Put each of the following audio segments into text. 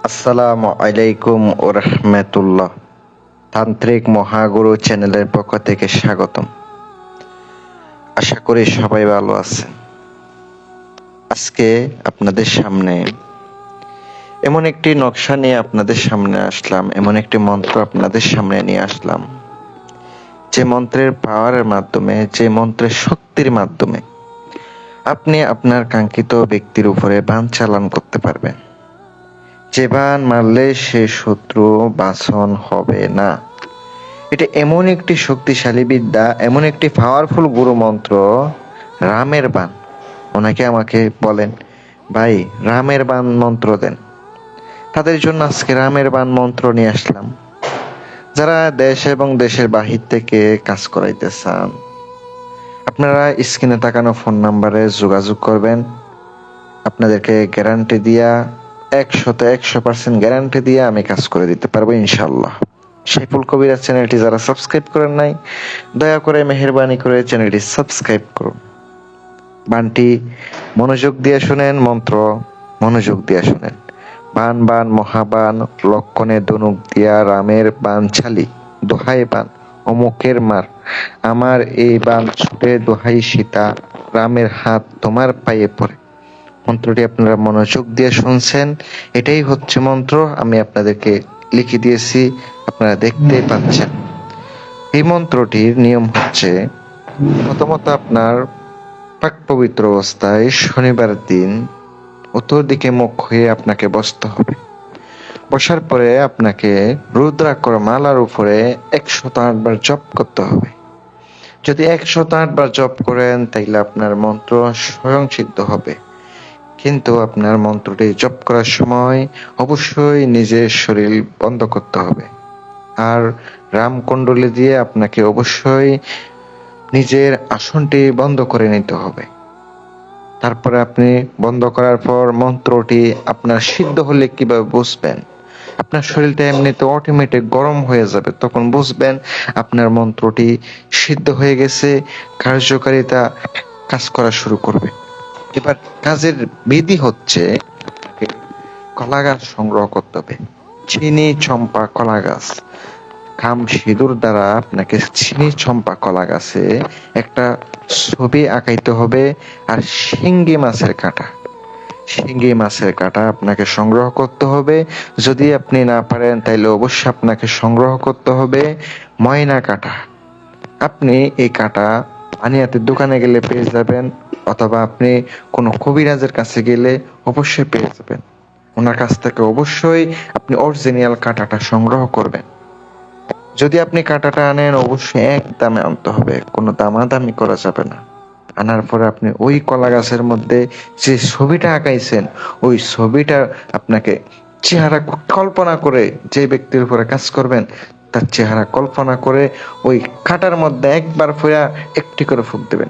আসসালামু আলাইকুম ও রহমতুল্লাহ। তান্ত্রিক মহাগুরু চ্যানেলের পক্ষ থেকে স্বাগতম। আশা করি সবাই ভালো আছেন। আজকে আপনাদের সামনে এমন একটি নকশা নিয়ে আপনাদের সামনে আসলাম, এমন একটি মন্ত্র আপনাদের সামনে নিয়ে আসলাম, যে মন্ত্রের পাওয়ারের মাধ্যমে, যে মন্ত্রের শক্তির মাধ্যমে আপনি আপনার কাঙ্ক্ষিত ব্যক্তির উপরে বাণ চালান করতে পারবেন। যে বাণ মারলে সে শত্রু বাছন হবে না। এটা এমন একটি শক্তিশালী বিদ্যা, এমন একটি পাওয়ারফুল গুরু মন্ত্র, রামের বাণ। ওনাকে আমাকে বলেন, ভাই রামের বাণ মন্ত্র দেন। তাদের জন্য আজকে রামের বাণ মন্ত্র নিয়ে আসলাম। যারা দেশ এবং দেশের বাহির থেকে কাজ করাইতে চান, আপনারা স্ক্রিনে তাকানো ফোন নাম্বারে যোগাযোগ করবেন। আপনাদেরকে গ্যারান্টি দিয়া 100% গ্যারান্টি দিয়ে আমি কাজ করে দিতে পারবো ইনশাল্লাহ। সাইফুল কবিরাজ চ্যানেলটি যারা সাবস্ক্রাইব করেন নাই, দয়া করে মেহেরবানি করে চ্যানেলটি সাবস্ক্রাইব করুন। বাণটি মনোযোগ দিয়ে শুনেন, মন্ত্র মনোযোগ দিয়ে শুনেন। বান বান মহাবান লক্ষণে দনুক দিয়া রামের বান ছালি, দোহাই বান অমুকের মার, আমার এই বান ছুটে দোহাই সীতা, রামের হাত তোমার পায়ে পড়ে। মন্ত্রটি আপনারা মনোযোগ দিয়ে শুনছেন, এটাই হচ্ছে মন্ত্র। আমি আপনাদেরকে লিখে দিয়েছি, আপনারা দেখতে পাচ্ছেন। এই মন্ত্রটির নিয়ম হচ্ছে, প্রথমত আপনার পাক পবিত্র অবস্থায় শনিবার দিন উত্তর দিকে মুখ হয়ে আপনাকে বসতে হবে। বসার পরে আপনাকে রুদ্রাক্ষর মালার উপরে 108 বার জপ করতে হবে। যদি 108 বার জপ করেন তাইলে আপনার মন্ত্র স্বয়ং সিদ্ধ হবে। কিন্তু আপনার মন্ত্রটি জপ করার সময় অবশ্যই নিজের শরীর বন্ধ করতে হবে। আর রামকুণ্ডলী দিয়ে আপনাকে অবশ্যই নিজের আসনটি বন্ধ করে নিতে হবে। তারপরে আপনি বন্ধ করার পর মন্ত্রটি আপনার সিদ্ধ হলে কিভাবে বুঝবেন? আপনার শরীরটা এমনিতে অটোমেটিক গরম হয়ে যাবে, তখন বুঝবেন আপনার মন্ত্রটি সিদ্ধ হয়ে গেছে, কার্যকারিতা কাজ করা শুরু করবে। এবার কাজের বিধি হচ্ছে, কলা গাছ সংগ্রহ করতে হবে, চিনি চম্পা কলা গাছ। খাম সিঁদুর দ্বারা আপনাকে চিনি চম্পা কলা গাছে একটা ছবি আঁকাইতে হবে। আর শিঙ্গি মাছের কাঁটা, শিঙ্গি মাছের কাঁটা আপনাকে সংগ্রহ করতে হবে। যদি আপনি না পারেন তাইলে অবশ্যই আপনাকে সংগ্রহ করতে হবে ময়না কাঁটা। আপনি এই কাঁটা পানিয়াতের দোকানে গেলে পেয়ে যাবেন, অথবা আপনি কোনো কবিরাজের কাছে গেলে অবশ্যই পেয়ে যাবেন। ওনার কাছ থেকে অবশ্যই আপনি অরিজিনাল কাঁটাটা সংগ্রহ করবেন। যদি আপনি কাঁটাটা আনেন অবশ্যই এক দামে আনতে হবে, কোনো দামাদামি করা যাবে না। আনার পরে আপনি ওই কলা গাছের মধ্যে যে ছবিটা আঁকাইছেন, ওই ছবিটা আপনাকে চেহারা কল্পনা করে, যে ব্যক্তির উপরে কাজ করবেন তার চেহারা কল্পনা করে ওই কাঁটার মধ্যে একবার ফোঁড়া একটি করে ফুঁক দেবেন,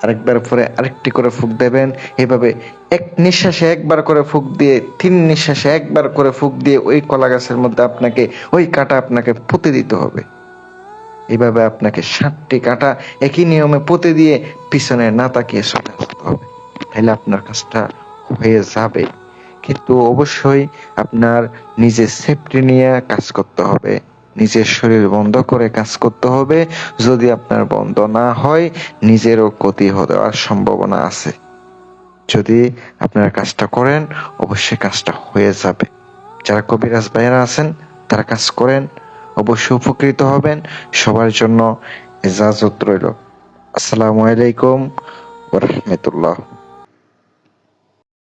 আরেকবার পরে আরেকটি করে ফুঁক দেবেন। এভাবে এক নিঃশ্বাসে একবার করে ফুঁক দিয়ে, 3 নিঃশ্বাসে একবার করে ফুঁক দিয়ে ওই কলা গাছের মধ্যে আপনাকে ওই কাঁটা আপনাকে পুঁতে দিতে হবে। এইভাবে আপনাকে 7টি কাঁটা একই নিয়মে পুঁতে দিয়ে পিছনে না তাকিয়ে চলে আসতে হবে, তাহলে আপনার কাজটা হয়ে যাবে। কিন্তু অবশ্যই আপনার নিজের সেফটি নিয়ে কাজ করতে হবে, নিজের শরীর বন্ধ করে কাজ করতে হবে। যদি আপনার বন্ধ না হয় নিজেরও ক্ষতি হওয়ার সম্ভাবনা আছে। যদি আপনারা কাজটা করেন অবশ্যই কাজটা হয়ে যাবে। যারা কবিরাজ ভাইয়েরা আছেন তারা কাজ করেন, অবশ্যই উপকৃত হবেন। সবার জন্য ইজাজত রইল। আসসালামু আলাইকুম ওয়া রাহমাতুল্লাহ।